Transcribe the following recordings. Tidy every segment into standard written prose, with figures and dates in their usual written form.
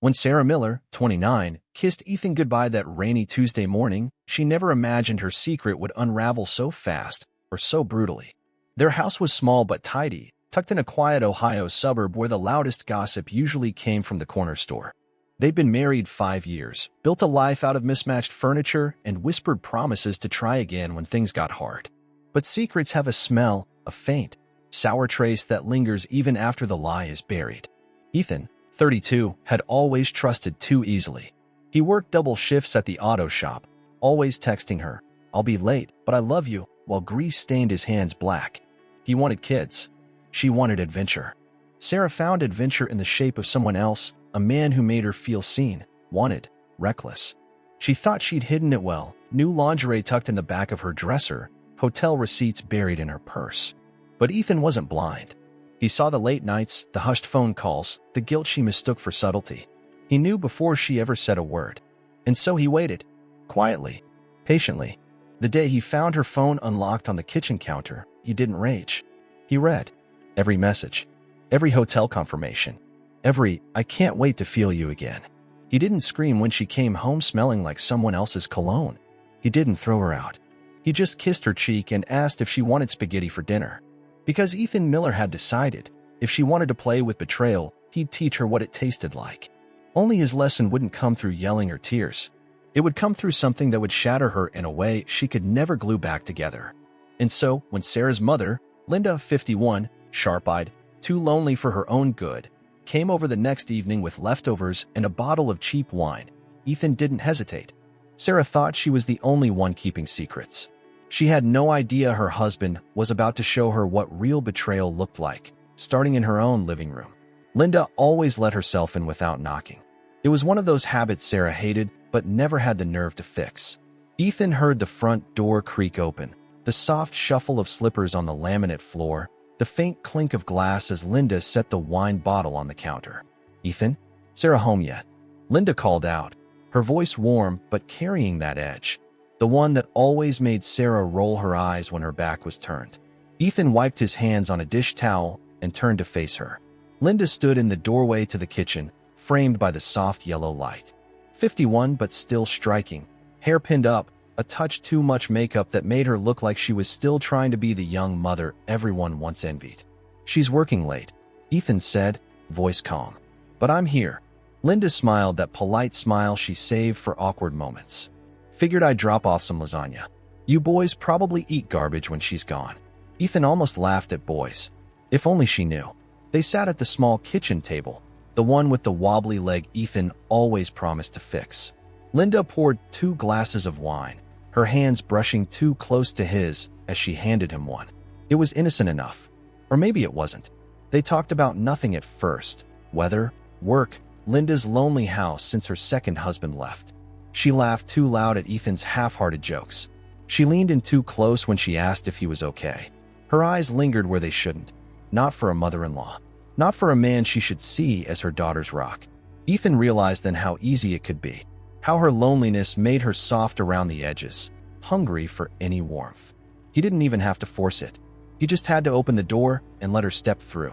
When Sarah Miller, 29, kissed Ethan goodbye that rainy Tuesday morning, she never imagined her secret would unravel so fast or so brutally. Their house was small but tidy, tucked in a quiet Ohio suburb where the loudest gossip usually came from the corner store. They'd been married 5 years, built a life out of mismatched furniture, and whispered promises to try again when things got hard. But secrets have a smell, a faint, sour trace that lingers even after the lie is buried. Ethan, 32, had always trusted too easily. He worked double shifts at the auto shop, always texting her, "I'll be late, but I love you," while grease stained his hands black. He wanted kids. She wanted adventure. Sarah found adventure in the shape of someone else, a man who made her feel seen, wanted, reckless. She thought she'd hidden it well, new lingerie tucked in the back of her dresser, hotel receipts buried in her purse. But Ethan wasn't blind. He saw the late nights, the hushed phone calls, the guilt she mistook for subtlety. He knew before she ever said a word. And so he waited, quietly, patiently. The day he found her phone unlocked on the kitchen counter, he didn't rage. He read every message, every hotel confirmation, every "I can't wait to feel you again." He didn't scream when she came home smelling like someone else's cologne. He didn't throw her out. He just kissed her cheek and asked if she wanted spaghetti for dinner. Because Ethan Miller had decided, if she wanted to play with betrayal, he'd teach her what it tasted like. Only his lesson wouldn't come through yelling or tears. It would come through something that would shatter her in a way she could never glue back together. And so, when Sarah's mother, Linda, 51, sharp-eyed, too lonely for her own good, came over the next evening with leftovers and a bottle of cheap wine, Ethan didn't hesitate. Sarah thought she was the only one keeping secrets. She had no idea her husband was about to show her what real betrayal looked like, starting in her own living room. Linda always let herself in without knocking. It was one of those habits Sarah hated but never had the nerve to fix. Ethan heard the front door creak open, the soft shuffle of slippers on the laminate floor, the faint clink of glass as Linda set the wine bottle on the counter. "Ethan? Sarah home yet?" Linda called out, her voice warm but carrying that edge, the one that always made Sarah roll her eyes when her back was turned. Ethan wiped his hands on a dish towel and turned to face her. Linda stood in the doorway to the kitchen, framed by the soft yellow light. 51 but still striking, hair pinned up, a touch too much makeup that made her look like she was still trying to be the young mother everyone once envied. "She's working late," Ethan said, voice calm. "But I'm here." Linda smiled, that polite smile she saved for awkward moments. "Figured I'd drop off some lasagna. You boys probably eat garbage when she's gone." Ethan almost laughed at boys. If only she knew. They sat at the small kitchen table, the one with the wobbly leg Ethan always promised to fix. Linda poured 2 glasses of wine, her hands brushing too close to his as she handed him one. It was innocent enough. Or maybe it wasn't. They talked about nothing at first. Weather, work, Linda's lonely house since her second husband left. She laughed too loud at Ethan's half-hearted jokes. She leaned in too close when she asked if he was okay. Her eyes lingered where they shouldn't. Not for a mother-in-law. Not for a man she should see as her daughter's rock. Ethan realized then how easy it could be. How her loneliness made her soft around the edges, hungry for any warmth. He didn't even have to force it. He just had to open the door and let her step through.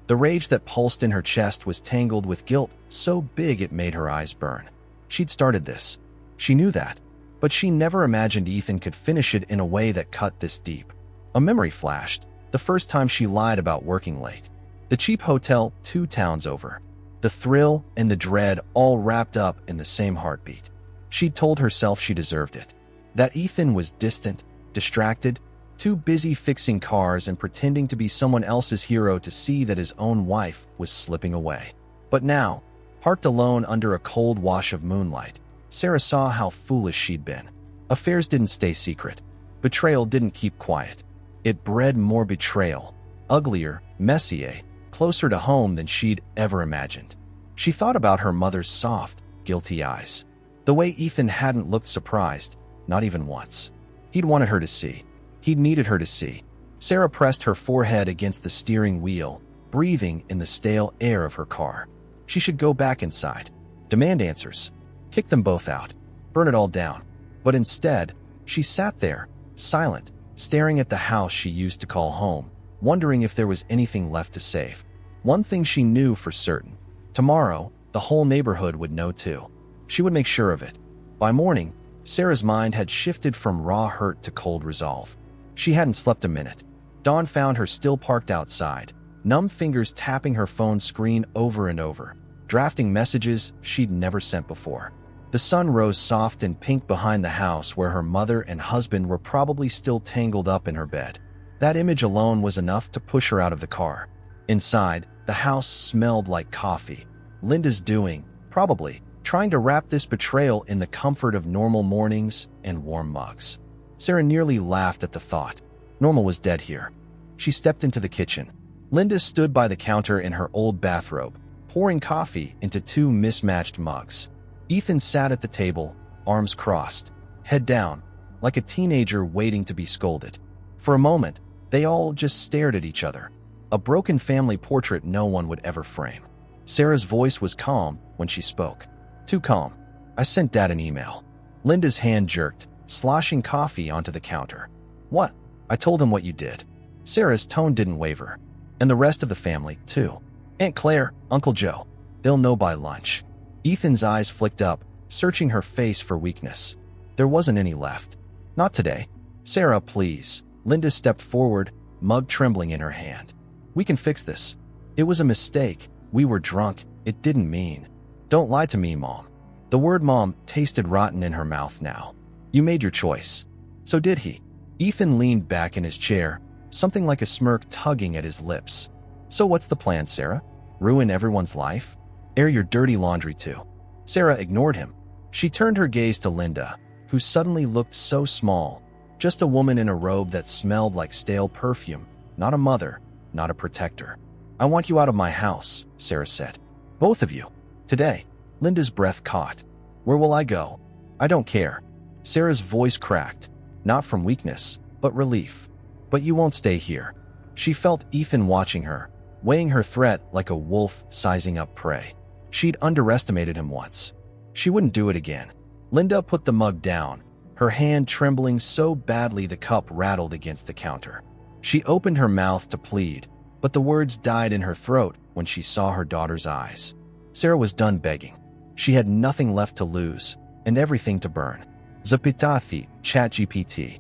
The rage that pulsed in her chest was tangled with guilt, so big it made her eyes burn. She'd started this. She knew that. But she never imagined Ethan could finish it in a way that cut this deep. A memory flashed, the first time she lied about working late. The cheap hotel 2 towns over. The thrill and the dread all wrapped up in the same heartbeat. She'd told herself she deserved it. That Ethan was distant, distracted, too busy fixing cars and pretending to be someone else's hero to see that his own wife was slipping away. But now, parked alone under a cold wash of moonlight, Sarah saw how foolish she'd been. Affairs didn't stay secret. Betrayal didn't keep quiet. It bred more betrayal, uglier, messier, closer to home than she'd ever imagined. She thought about her mother's soft, guilty eyes. The way Ethan hadn't looked surprised, not even once. He'd wanted her to see. He'd needed her to see. Sarah pressed her forehead against the steering wheel, breathing in the stale air of her car. She should go back inside, demand answers, kick them both out, burn it all down. But instead, she sat there, silent, staring at the house she used to call home, wondering if there was anything left to save. One thing she knew for certain. Tomorrow, The whole neighborhood would know too. She would make sure of it. By morning, Sarah's mind had shifted from raw hurt to cold resolve. She hadn't slept a minute. Dawn found her still parked outside, numb fingers tapping her phone screen over and over, drafting messages she'd never sent before. The sun rose soft and pink behind the house where her mother and husband were probably still tangled up in her bed. That image alone was enough to push her out of the car. Inside, the house smelled like coffee. Linda's doing, probably, trying to wrap this betrayal in the comfort of normal mornings and warm mugs. Sarah nearly laughed at the thought. Normal was dead here. She stepped into the kitchen. Linda stood by the counter in her old bathrobe, pouring coffee into two mismatched mugs. Ethan sat at the table, arms crossed, head down, like a teenager waiting to be scolded. For a moment, they all just stared at each other. A broken family portrait no one would ever frame. Sarah's voice was calm when she spoke. Too calm. I sent Dad an email. Linda's hand jerked, sloshing coffee onto the counter. What? I told him what you did. Sarah's tone didn't waver. And the rest of the family, too. Aunt Claire, Uncle Joe. They'll know by lunch. Ethan's eyes flicked up, searching her face for weakness. There wasn't any left. Not today. Sarah, please. Linda stepped forward, mug trembling in her hand. We can fix this. It was a mistake. We were drunk. It didn't mean. Don't lie to me, Mom. The word Mom tasted rotten in her mouth now. You made your choice. So did he. Ethan leaned back in his chair, something like a smirk tugging at his lips. So what's the plan, Sarah? Ruin everyone's life? Air your dirty laundry too. Sarah ignored him. She turned her gaze to Linda, who suddenly looked so small. Just a woman in a robe that smelled like stale perfume. Not a mother, not a protector. I want you out of my house, Sarah said. Both of you. Today. Linda's breath caught. Where will I go? I don't care. Sarah's voice cracked, not from weakness, but relief. But you won't stay here. She felt Ethan watching her, weighing her threat like a wolf sizing up prey. She'd underestimated him once. She wouldn't do it again. Linda put the mug down, her hand trembling so badly the cup rattled against the counter. She opened her mouth to plead, but the words died in her throat when she saw her daughter's eyes. Sarah was done begging. She had nothing left to lose, and everything to burn. Zapitathi, ChatGPT.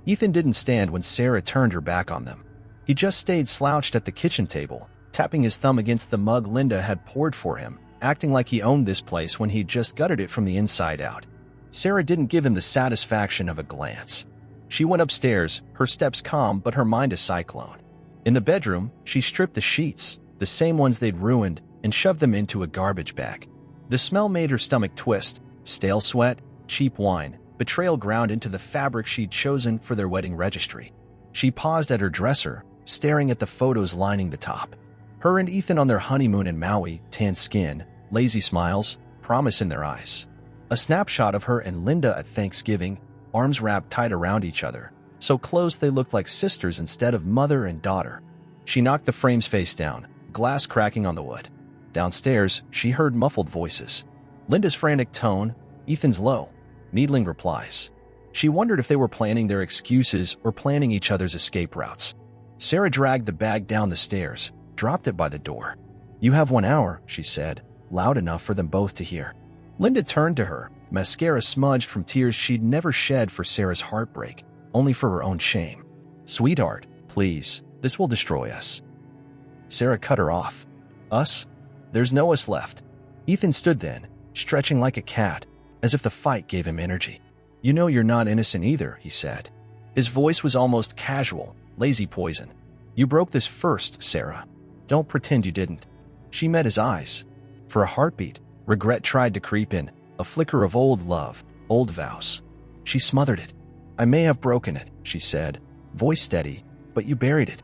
Ethan didn't stand when Sarah turned her back on them. He just stayed slouched at the kitchen table, tapping his thumb against the mug Linda had poured for him, acting like he owned this place when he'd just gutted it from the inside out. Sarah didn't give him the satisfaction of a glance. She went upstairs, her steps calm but her mind a cyclone. In the bedroom, she stripped the sheets, the same ones they'd ruined, and shoved them into a garbage bag. The smell made her stomach twist. Stale sweat, cheap wine, betrayal ground into the fabric she'd chosen for their wedding registry. She paused at her dresser, staring at the photos lining the top. Her and Ethan on their honeymoon in Maui, tan skin, lazy smiles, promise in their eyes. A snapshot of her and Linda at Thanksgiving, arms wrapped tight around each other, so close they looked like sisters instead of mother and daughter. She knocked the frames face down, glass cracking on the wood. Downstairs, she heard muffled voices. Linda's frantic tone, Ethan's low, needling replies. She wondered if they were planning their excuses or planning each other's escape routes. Sarah dragged the bag down the stairs, dropped it by the door. You have 1 hour, she said, loud enough for them both to hear. Linda turned to her, mascara smudged from tears she'd never shed for Sarah's heartbreak, only for her own shame. Sweetheart, please, this will destroy us. Sarah cut her off. Us? There's no us left. Ethan stood then, stretching like a cat, as if the fight gave him energy. You know you're not innocent either, he said. His voice was almost casual, lazy poison. You broke this first, Sarah. Don't pretend you didn't. She met his eyes. For a heartbeat, regret tried to creep in, a flicker of old love, old vows. She smothered it. I may have broken it, she said, voice steady, but you buried it.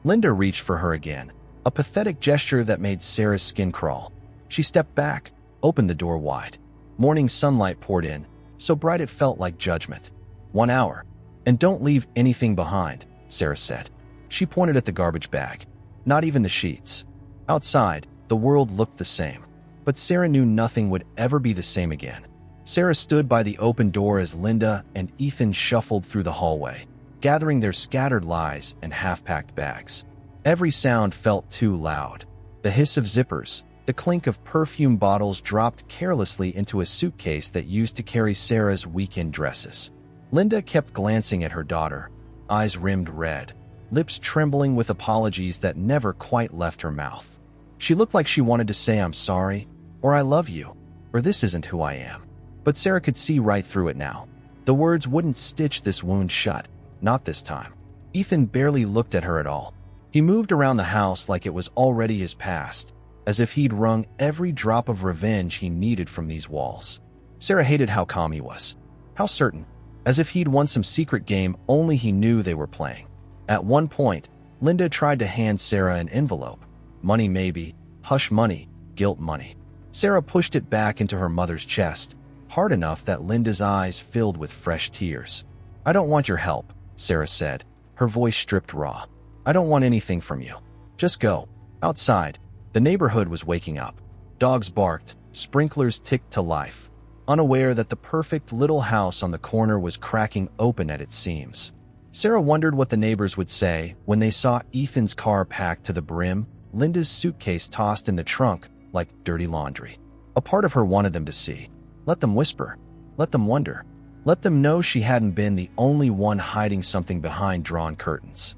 Linda reached for her again, a pathetic gesture that made Sarah's skin crawl. She stepped back, opened the door wide. Morning sunlight poured in, so bright it felt like judgment. 1 hour. And don't leave anything behind, Sarah said. She pointed at the garbage bag. Not even the sheets. Outside, the world looked the same. But Sarah knew nothing would ever be the same again. Sarah stood by the open door as Linda and Ethan shuffled through the hallway, gathering their scattered lies and half-packed bags. Every sound felt too loud. The hiss of zippers, The clink of perfume bottles dropped carelessly into a suitcase that used to carry Sarah's weekend dresses. Linda kept glancing at her daughter, eyes rimmed red, lips trembling with apologies that never quite left her mouth. She looked like she wanted to say I'm sorry, or I love you, or this isn't who I am. But Sarah could see right through it now. The words wouldn't stitch this wound shut, not this time. Ethan barely looked at her at all. He moved around the house like it was already his past, as if he'd wrung every drop of revenge he needed from these walls. Sarah hated how calm he was, how certain, as if he'd won some secret game only he knew they were playing. At one point, Linda tried to hand Sarah an envelope. Money maybe, hush money, guilt money. Sarah pushed it back into her mother's chest, hard enough that Linda's eyes filled with fresh tears. I don't want your help, Sarah said, her voice stripped raw. I don't want anything from you. Just go. Outside, the neighborhood was waking up. Dogs barked, sprinklers ticked to life, unaware that the perfect little house on the corner was cracking open at its seams. Sarah wondered what the neighbors would say when they saw Ethan's car packed to the brim, Linda's suitcase tossed in the trunk like dirty laundry. A part of her wanted them to see. Let them whisper. Let them wonder. Let them know she hadn't been the only one hiding something behind drawn curtains.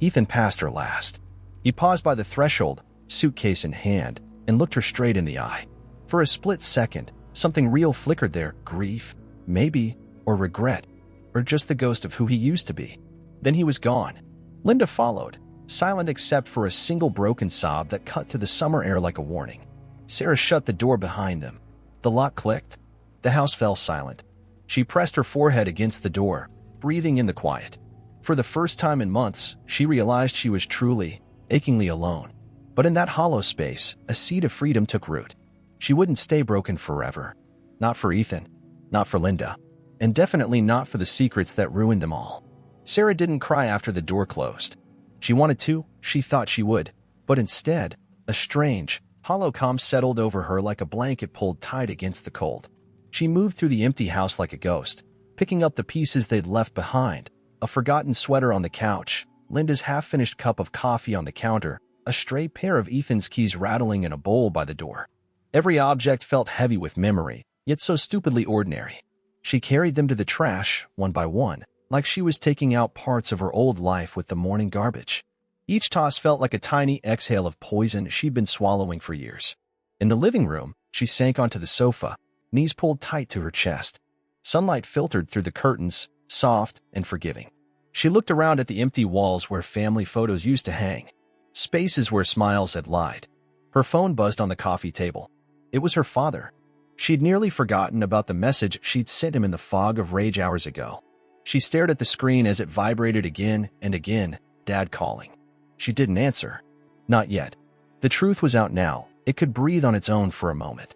Ethan passed her last. He paused by the threshold, suitcase in hand, and looked her straight in the eye. For a split second, something real flickered there, grief, maybe, or regret, or just the ghost of who he used to be. Then he was gone. Linda followed, silent except for a single broken sob that cut through the summer air like a warning. Sarah shut the door behind them. The lock clicked. The house fell silent. She pressed her forehead against the door, breathing in the quiet. For the first time in months, she realized she was truly, achingly alone. But in that hollow space, a seed of freedom took root. She wouldn't stay broken forever. Not for Ethan. Not for Linda. And definitely not for the secrets that ruined them all. Sarah didn't cry after the door closed. She wanted to, she thought she would. But instead, a strange, hollow calm settled over her like a blanket pulled tight against the cold. She moved through the empty house like a ghost, picking up the pieces they'd left behind. A forgotten sweater on the couch, Linda's half-finished cup of coffee on the counter, a stray pair of Ethan's keys rattling in a bowl by the door. Every object felt heavy with memory, yet so stupidly ordinary. She carried them to the trash, one by one, like she was taking out parts of her old life with the morning garbage. Each toss felt like a tiny exhale of poison she'd been swallowing for years. In the living room, she sank onto the sofa, knees pulled tight to her chest. Sunlight filtered through the curtains, soft and forgiving. She looked around at the empty walls where family photos used to hang, spaces where smiles had lied. Her phone buzzed on the coffee table. It was her father. She'd nearly forgotten about the message she'd sent him in the fog of rage hours ago. She stared at the screen as it vibrated again and again, Dad calling. She didn't answer. Not yet. The truth was out now. It could breathe on its own for a moment.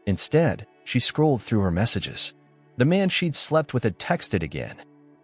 Instead, she scrolled through her messages. The man she'd slept with had texted again.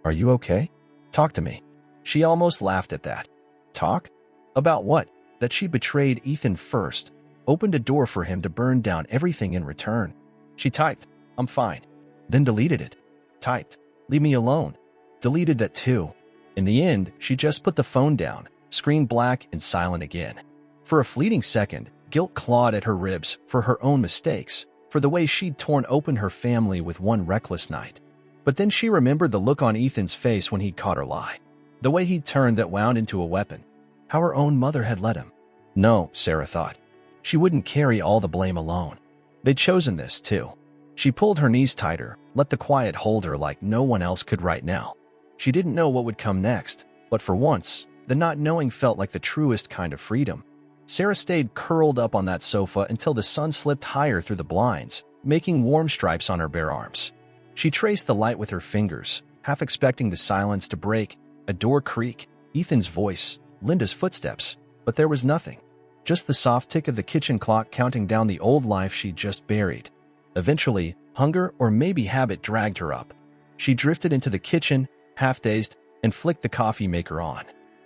Are you okay? Talk to me. She almost laughed at that. Talk? About what? That she betrayed Ethan first, opened a door for him to burn down everything in return. She typed, I'm fine. Then deleted it. Typed, leave me alone. Deleted that too. In the end, she just put the phone down, screen black and silent again. For a fleeting second, guilt clawed at her ribs for her own mistakes, for the way she'd torn open her family with one reckless night. But then she remembered the look on Ethan's face when he'd caught her lie. The way he'd turned that wound into a weapon. How her own mother had let him. No, Sarah thought. She wouldn't carry all the blame alone. They'd chosen this, too. She pulled her knees tighter, let the quiet hold her like no one else could right now. She didn't know what would come next, but for once, the not knowing felt like the truest kind of freedom. Sarah stayed curled up on that sofa until the sun slipped higher through the blinds, making warm stripes on her bare arms. She traced the light with her fingers, half expecting the silence to break, a door creak, Ethan's voice, Linda's footsteps, but there was nothing. Just the soft tick of the kitchen clock counting down the old life she'd just buried. Eventually, hunger or maybe habit dragged her up. She drifted into the kitchen, half-dazed, and flicked the coffee maker on.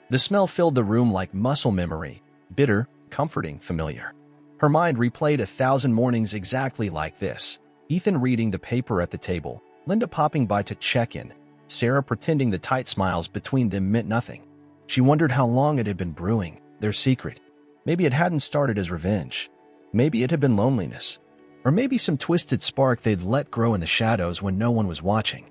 The smell filled the room like muscle memory, bitter, comforting, familiar. Her mind replayed 1,000 mornings exactly like this. Ethan reading the paper at the table, Linda popping by to check in, Sarah pretending the tight smiles between them meant nothing. She wondered how long it had been brewing, their secret. Maybe it hadn't started as revenge. Maybe it had been loneliness. Or maybe some twisted spark they'd let grow in the shadows when no one was watching.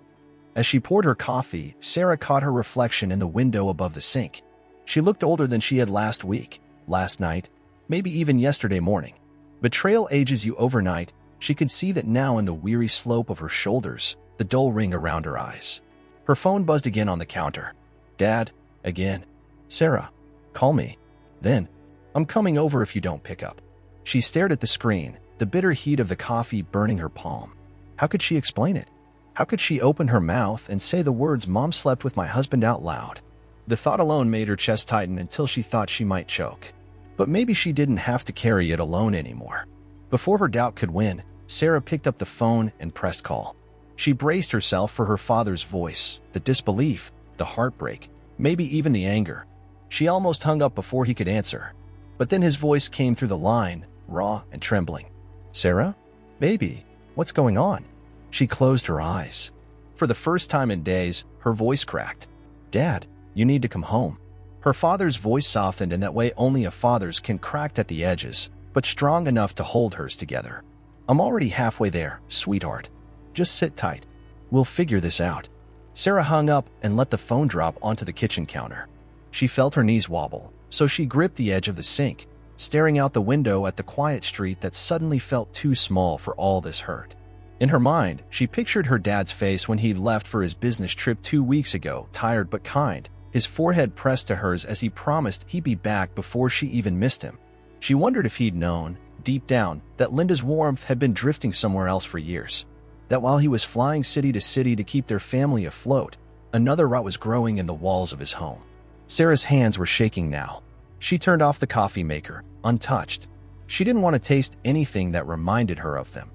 As she poured her coffee, Sarah caught her reflection in the window above the sink. She looked older than she had last week, last night, maybe even yesterday morning. Betrayal ages you overnight. She could see that now in the weary slope of her shoulders, the dull ring around her eyes. Her phone buzzed again on the counter. Dad, again. Sarah, call me. Then, I'm coming over if you don't pick up. She stared at the screen, the bitter heat of the coffee burning her palm. How could she explain it? How could she open her mouth and say the words "Mom slept with my husband" out loud? The thought alone made her chest tighten until she thought she might choke. But maybe she didn't have to carry it alone anymore. Before her doubt could win, Sarah picked up the phone and pressed call. She braced herself for her father's voice, the disbelief, the heartbreak, maybe even the anger. She almost hung up before he could answer. But then his voice came through the line, raw and trembling. Sarah? Baby, what's going on? She closed her eyes. For the first time in days, her voice cracked. Dad, you need to come home. Her father's voice softened in that way only a father's can, cracked at the edges, but strong enough to hold hers together. I'm already halfway there, sweetheart. Just sit tight. We'll figure this out. Sarah hung up and let the phone drop onto the kitchen counter. She felt her knees wobble, so she gripped the edge of the sink, staring out the window at the quiet street that suddenly felt too small for all this hurt. In her mind, she pictured her dad's face when he left for his business trip 2 weeks ago, tired but kind, his forehead pressed to hers as he promised he'd be back before she even missed him. She wondered if he'd known, deep down, that Linda's warmth had been drifting somewhere else for years. That while he was flying city to city to keep their family afloat, another rot was growing in the walls of his home. Sarah's hands were shaking now. She turned off the coffee maker, untouched. She didn't want to taste anything that reminded her of them.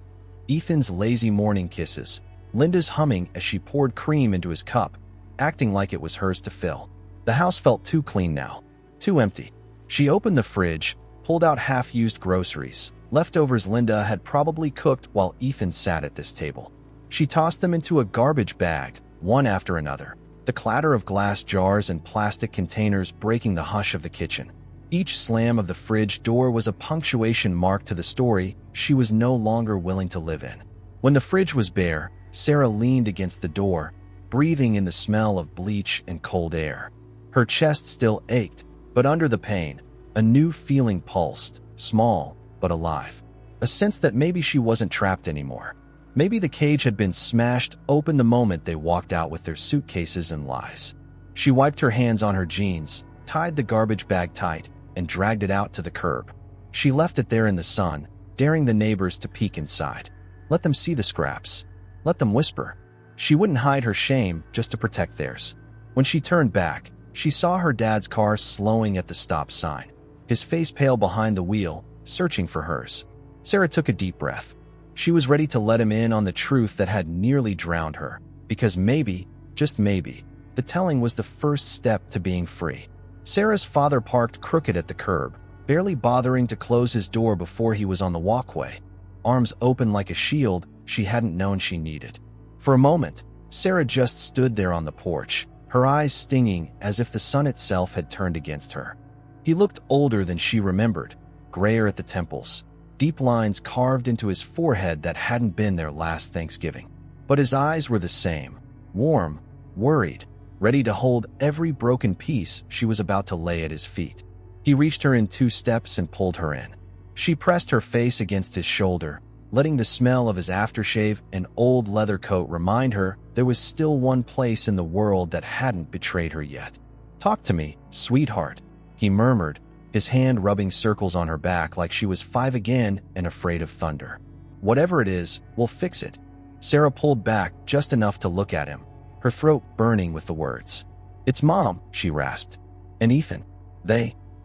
Ethan's lazy morning kisses, Linda's humming as she poured cream into his cup, acting like it was hers to fill. The house felt too clean now, too empty. She opened the fridge, pulled out half-used groceries, leftovers Linda had probably cooked while Ethan sat at this table. She tossed them into a garbage bag, one after another, the clatter of glass jars and plastic containers breaking the hush of the kitchen. Each slam of the fridge door was a punctuation mark to the story she was no longer willing to live in. When the fridge was bare, Sarah leaned against the door, breathing in the smell of bleach and cold air. Her chest still ached, but under the pain, a new feeling pulsed, small but alive. A sense that maybe she wasn't trapped anymore. Maybe the cage had been smashed open the moment they walked out with their suitcases and lies. She wiped her hands on her jeans, tied the garbage bag tight, and dragged it out to the curb. She left it there in the sun, daring the neighbors to peek inside. Let them see the scraps. Let them whisper. She wouldn't hide her shame just to protect theirs. When she turned back, she saw her dad's car slowing at the stop sign, his face pale behind the wheel, searching for hers. Sarah took a deep breath. She was ready to let him in on the truth that had nearly drowned her, because maybe, just maybe, the telling was the first step to being free. Sarah's father parked crooked at the curb, barely bothering to close his door before he was on the walkway, arms open like a shield she hadn't known she needed. For a moment, Sarah just stood there on the porch, her eyes stinging as if the sun itself had turned against her. He looked older than she remembered, grayer at the temples, deep lines carved into his forehead that hadn't been there last Thanksgiving. But his eyes were the same, warm, worried, ready to hold every broken piece she was about to lay at his feet. He reached her in 2 steps and pulled her in. She pressed her face against his shoulder, letting the smell of his aftershave and old leather coat remind her there was still one place in the world that hadn't betrayed her yet. Talk to me, sweetheart, he murmured, his hand rubbing circles on her back like she was 5 again and afraid of thunder. Whatever it is, we'll fix it. Sarah pulled back just enough to look at him, her throat burning with the words. It's Mom, she rasped. And Ethan.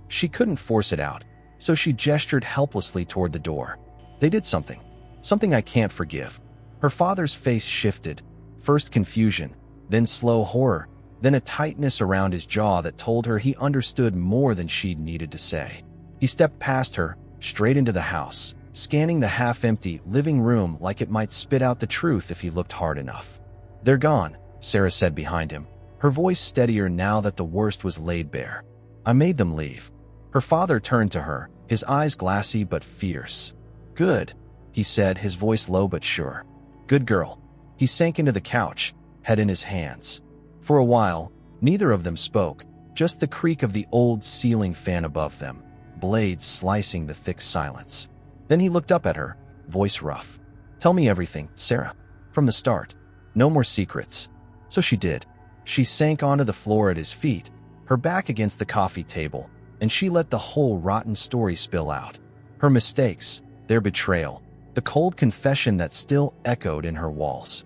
She couldn't force it out, so she gestured helplessly toward the door. They did something I can't forgive. Her father's face shifted, first confusion, then slow horror, then a tightness around his jaw that told her he understood more than she'd needed to say. He stepped past her, straight into the house, scanning the half-empty living room like it might spit out the truth if he looked hard enough. They're gone, Sarah said behind him, her voice steadier now that the worst was laid bare. I made them leave. Her father turned to her, his eyes glassy but fierce. Good, he said, his voice low but sure. Good girl. He sank into the couch, head in his hands. For a while, neither of them spoke, just the creak of the old ceiling fan above them, blades slicing the thick silence. Then he looked up at her, voice rough. Tell me everything, Sarah. From the start. No more secrets. So she did. She sank onto the floor at his feet, her back against the coffee table, and she let the whole rotten story spill out. Her mistakes, their betrayal, the cold confession that still echoed in her walls.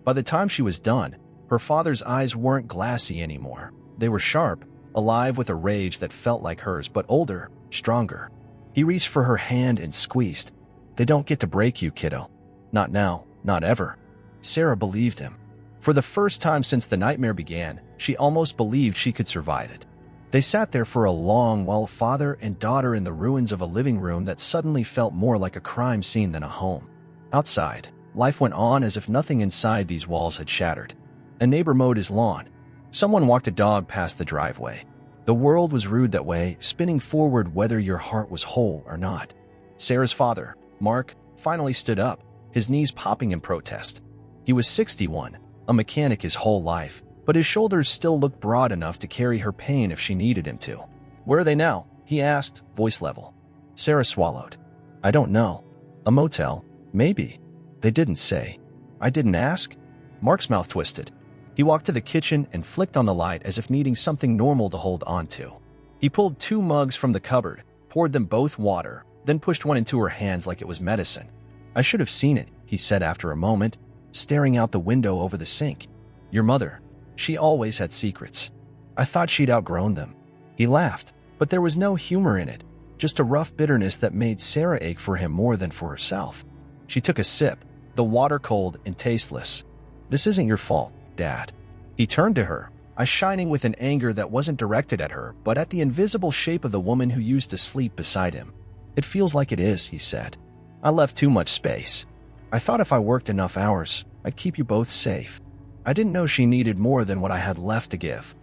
By the time she was done, her father's eyes weren't glassy anymore. They were sharp, alive with a rage that felt like hers, but older, stronger. He reached for her hand and squeezed. They don't get to break you, kiddo. Not now, not ever. Sarah believed him. For the first time since the nightmare began, she almost believed she could survive it. They sat there for a long while, father and daughter in the ruins of a living room that suddenly felt more like a crime scene than a home. Outside, life went on as if nothing inside these walls had shattered. A neighbor mowed his lawn. Someone walked a dog past the driveway. The world was rude that way, spinning forward whether your heart was whole or not. Sarah's father, Mark, finally stood up, his knees popping in protest. He was 61, a mechanic his whole life, but his shoulders still looked broad enough to carry her pain if she needed him to. Where are they now? He asked, voice level. Sarah swallowed. I don't know. A motel, maybe. They didn't say. I didn't ask. Mark's mouth twisted. He walked to the kitchen and flicked on the light as if needing something normal to hold on to. He pulled 2 mugs from the cupboard, poured them both water, then pushed one into her hands like it was medicine. I should have seen it, he said after a moment, staring out the window over the sink. Your mother, she always had secrets. I thought she'd outgrown them. He laughed, but there was no humor in it, just a rough bitterness that made Sarah ache for him more than for herself. She took a sip, the water cold and tasteless. This isn't your fault, Dad. He turned to her, eyes shining with an anger that wasn't directed at her, but at the invisible shape of the woman who used to sleep beside him. It feels like it is, he said. I left too much space. I thought if I worked enough hours, I'd keep you both safe. I didn't know she needed more than what I had left to give.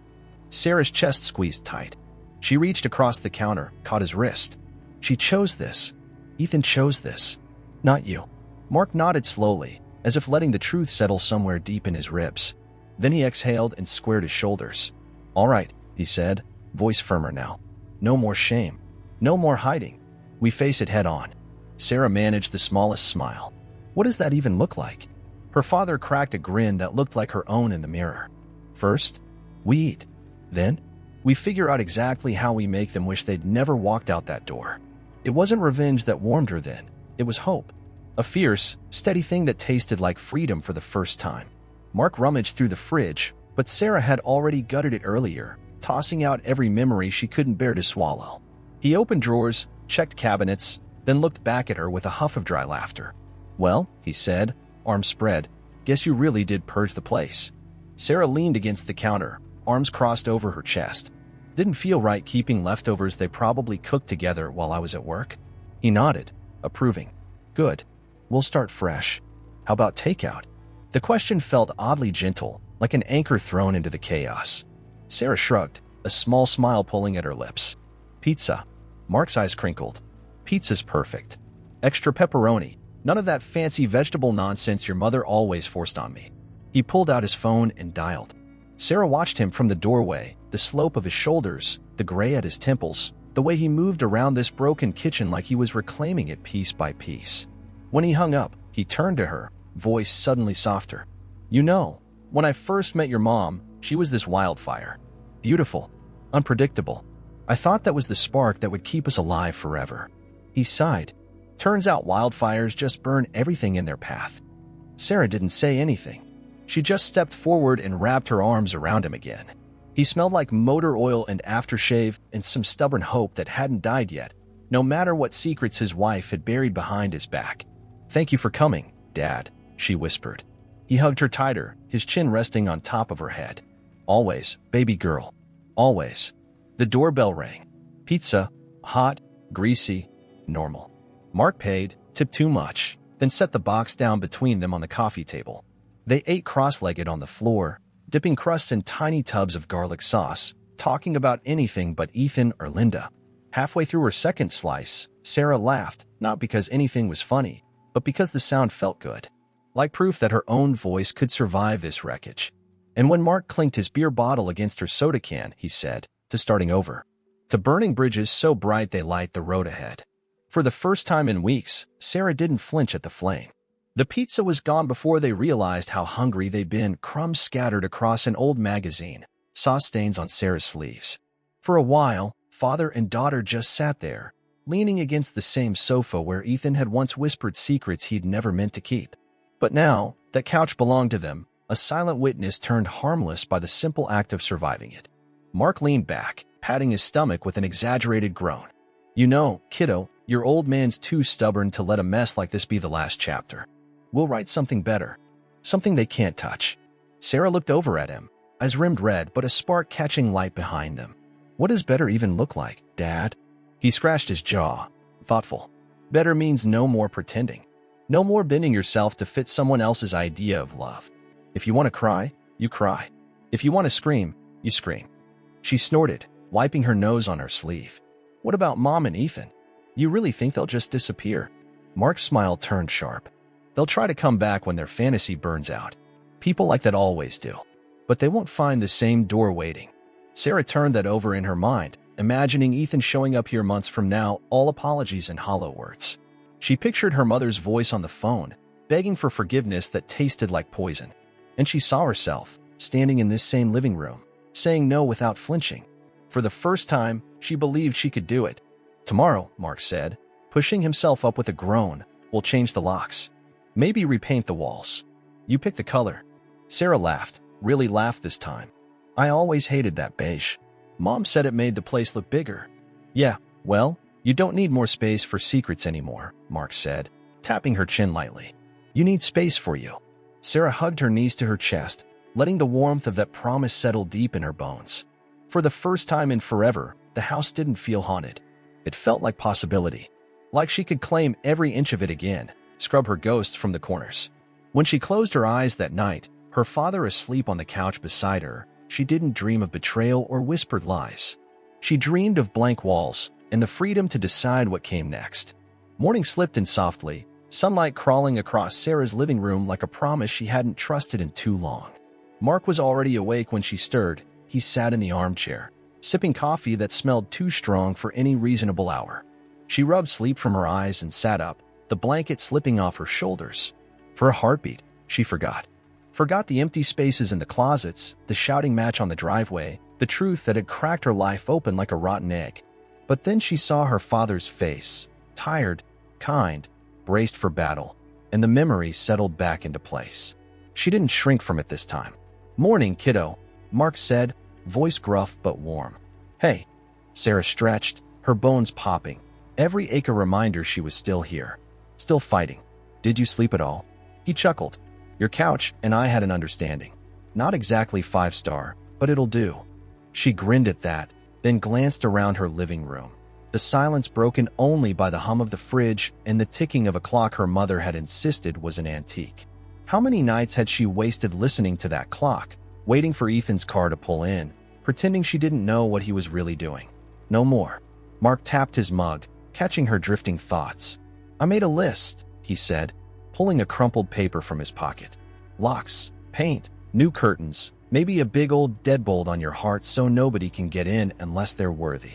Sarah's chest squeezed tight. She reached across the counter, caught his wrist. She chose this. Ethan chose this. Not you. Mark nodded slowly, as if letting the truth settle somewhere deep in his ribs. Then he exhaled and squared his shoulders. All right, he said, voice firmer now. No more shame. No more hiding. We face it head on. Sarah managed the smallest smile. What does that even look like? Her father cracked a grin that looked like her own in the mirror. First, we eat. Then, we figure out exactly how we make them wish they'd never walked out that door. It wasn't revenge that warmed her then. It was hope. A fierce, steady thing that tasted like freedom for the first time. Mark rummaged through the fridge, but Sarah had already gutted it earlier, tossing out every memory she couldn't bear to swallow. He opened drawers, checked cabinets, then looked back at her with a huff of dry laughter. Well, he said, arms spread, guess you really did purge the place. Sarah leaned against the counter, arms crossed over her chest. Didn't feel right keeping leftovers they probably cooked together while I was at work. He nodded, approving. Good. We'll start fresh. How about takeout? The question felt oddly gentle, like an anchor thrown into the chaos. Sarah shrugged, a small smile pulling at her lips. Pizza. Mark's eyes crinkled. Pizza's perfect. Extra pepperoni. None of that fancy vegetable nonsense your mother always forced on me. He pulled out his phone and dialed. Sarah watched him from the doorway, the slope of his shoulders, the gray at his temples, the way he moved around this broken kitchen like he was reclaiming it piece by piece. When he hung up, he turned to her, voice suddenly softer. You know, when I first met your mom, she was this wildfire. Beautiful. Unpredictable. I thought that was the spark that would keep us alive forever. He sighed. Turns out wildfires just burn everything in their path. Sarah didn't say anything. She just stepped forward and wrapped her arms around him again. He smelled like motor oil and aftershave and some stubborn hope that hadn't died yet, no matter what secrets his wife had buried behind his back. Thank you for coming, Dad, she whispered. He hugged her tighter, his chin resting on top of her head. Always, baby girl. Always. The doorbell rang. Pizza. Hot, greasy, normal. Mark paid, tipped too much, then set the box down between them on the coffee table. They ate cross-legged on the floor, dipping crusts in tiny tubs of garlic sauce, talking about anything but Ethan or Linda. Halfway through her second slice, Sarah laughed, not because anything was funny, but because the sound felt good, like proof that her own voice could survive this wreckage. And when Mark clinked his beer bottle against her soda can, he said, to starting over, to burning bridges so bright they light the road ahead. For the first time in weeks, Sarah didn't flinch at the flame. The pizza was gone before they realized how hungry they'd been, crumbs scattered across an old magazine, sauce stains on Sarah's sleeves. For a while, father and daughter just sat there, leaning against the same sofa where Ethan had once whispered secrets he'd never meant to keep. But now, that couch belonged to them, a silent witness turned harmless by the simple act of surviving it. Mark leaned back, patting his stomach with an exaggerated groan. You know, kiddo, your old man's too stubborn to let a mess like this be the last chapter. We'll write something better. Something they can't touch. Sarah looked over at him, eyes rimmed red but a spark catching light behind them. What does better even look like, Dad? He scratched his jaw, thoughtful. Better means no more pretending. No more bending yourself to fit someone else's idea of love. If you want to cry, you cry. If you want to scream, you scream. She snorted, wiping her nose on her sleeve. What about Mom and Ethan? You really think they'll just disappear? Mark's smile turned sharp. They'll try to come back when their fantasy burns out. People like that always do. But they won't find the same door waiting. Sarah turned that over in her mind, imagining Ethan showing up here months from now, all apologies and hollow words. She pictured her mother's voice on the phone, begging for forgiveness that tasted like poison. And she saw herself, standing in this same living room, saying no without flinching. For the first time, she believed she could do it. Tomorrow, Mark said, pushing himself up with a groan, we'll change the locks. Maybe repaint the walls. You pick the color. Sarah laughed, really laughed this time. I always hated that beige. Mom said it made the place look bigger. Yeah, well, you don't need more space for secrets anymore, Mark said, tapping her chin lightly. You need space for you. Sarah hugged her knees to her chest, letting the warmth of that promise settle deep in her bones. For the first time in forever, the house didn't feel haunted. It felt like possibility, like she could claim every inch of it again, scrub her ghosts from the corners. When she closed her eyes that night, her father asleep on the couch beside her, she didn't dream of betrayal or whispered lies. She dreamed of blank walls and the freedom to decide what came next. Morning slipped in softly, sunlight crawling across Sarah's living room like a promise she hadn't trusted in too long. Mark was already awake when she stirred. He sat in the armchair, sipping coffee that smelled too strong for any reasonable hour. She rubbed sleep from her eyes and sat up, the blanket slipping off her shoulders. For a heartbeat, she forgot. Forgot the empty spaces in the closets, the shouting match on the driveway, the truth that had cracked her life open like a rotten egg. But then she saw her father's face, tired, kind, braced for battle, and the memory settled back into place. She didn't shrink from it this time. Morning, kiddo, Mark said, voice gruff but warm. Hey. Sarah stretched, her bones popping, every ache a reminder she was still here, still fighting. Did you sleep at all? He chuckled. Your couch and I had an understanding. Not exactly 5-star, but it'll do. She grinned at that, then glanced around her living room, the silence broken only by the hum of the fridge and the ticking of a clock her mother had insisted was an antique. How many nights had she wasted listening to that clock, waiting for Ethan's car to pull in, pretending she didn't know what he was really doing? No more. Mark tapped his mug, catching her drifting thoughts. I made a list, he said, pulling a crumpled paper from his pocket. Locks, paint, new curtains, maybe a big old deadbolt on your heart so nobody can get in unless they're worthy.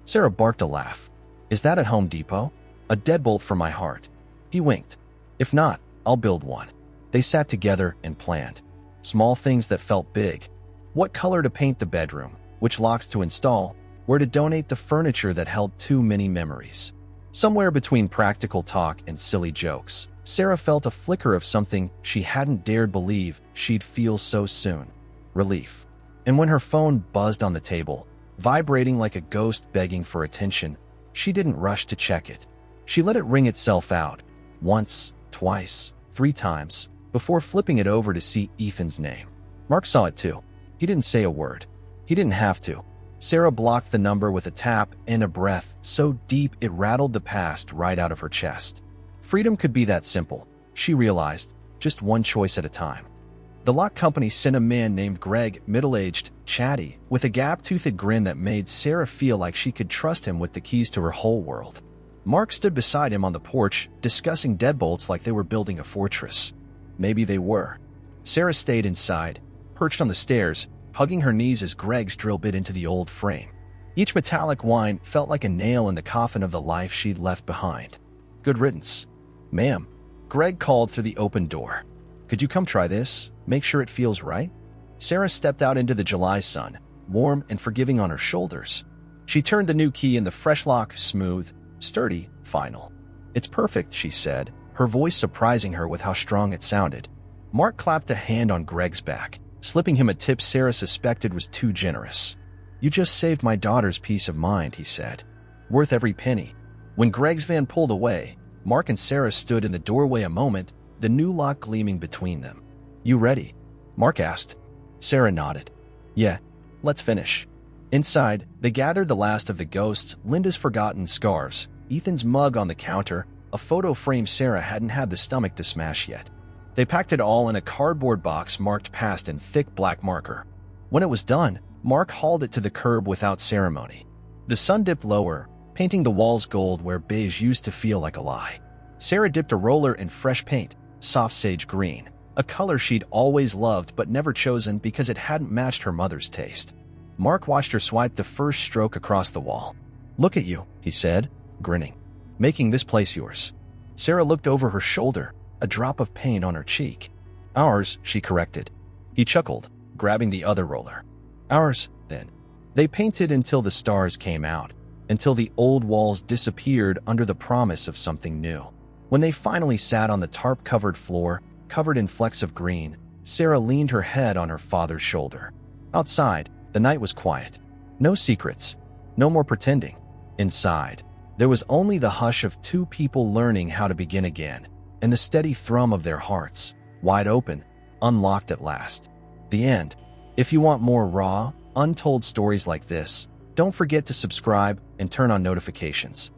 Sarah barked a laugh. Is that at Home Depot? A deadbolt for my heart. He winked. If not, I'll build one. They sat together and planned. Small things that felt big. What color to paint the bedroom, which locks to install, where to donate the furniture that held too many memories. Somewhere between practical talk and silly jokes, Sarah felt a flicker of something she hadn't dared believe she'd feel so soon. Relief. And when her phone buzzed on the table, vibrating like a ghost begging for attention, she didn't rush to check it. She let it ring itself out, once, twice, 3 times, before flipping it over to see Ethan's name. Mark saw it too. He didn't say a word. He didn't have to. Sarah blocked the number with a tap and a breath so deep it rattled the past right out of her chest. Freedom could be that simple, she realized, just one choice at a time. The lock company sent a man named Greg, middle-aged, chatty, with a gap-toothed grin that made Sarah feel like she could trust him with the keys to her whole world. Mark stood beside him on the porch, discussing deadbolts like they were building a fortress. Maybe they were. Sarah stayed inside, perched on the stairs, hugging her knees as Greg's drill bit into the old frame. Each metallic whine felt like a nail in the coffin of the life she'd left behind. Good riddance. Ma'am, Greg called through the open door. Could you come try this? Make sure it feels right? Sarah stepped out into the July sun, warm and forgiving on her shoulders. She turned the new key in the fresh lock, smooth, sturdy, final. It's perfect, she said, her voice surprising her with how strong it sounded. Mark clapped a hand on Greg's back, slipping him a tip Sarah suspected was too generous. You just saved my daughter's peace of mind, he said. Worth every penny. When Greg's van pulled away, Mark and Sarah stood in the doorway a moment, the new lock gleaming between them. You ready? Mark asked. Sarah nodded. Yeah, let's finish. Inside, they gathered the last of the ghosts, Linda's forgotten scarves, Ethan's mug on the counter, a photo frame Sarah hadn't had the stomach to smash yet. They packed it all in a cardboard box marked past in thick black marker. When it was done, Mark hauled it to the curb without ceremony. The sun dipped lower, painting the walls gold where beige used to feel like a lie. Sarah dipped a roller in fresh paint, soft sage green, a color she'd always loved but never chosen because it hadn't matched her mother's taste. Mark watched her swipe the first stroke across the wall. Look at you, he said, grinning. Making this place yours. Sarah looked over her shoulder, a drop of paint on her cheek. Ours, she corrected. He chuckled, grabbing the other roller. Ours, then. They painted until the stars came out, until the old walls disappeared under the promise of something new. When they finally sat on the tarp-covered floor, covered in flecks of green, Sarah leaned her head on her father's shoulder. Outside, the night was quiet. No secrets. No more pretending. Inside, there was only the hush of two people learning how to begin again, and the steady thrum of their hearts, wide open, unlocked at last. The end. If you want more raw, untold stories like this, don't forget to subscribe and turn on notifications.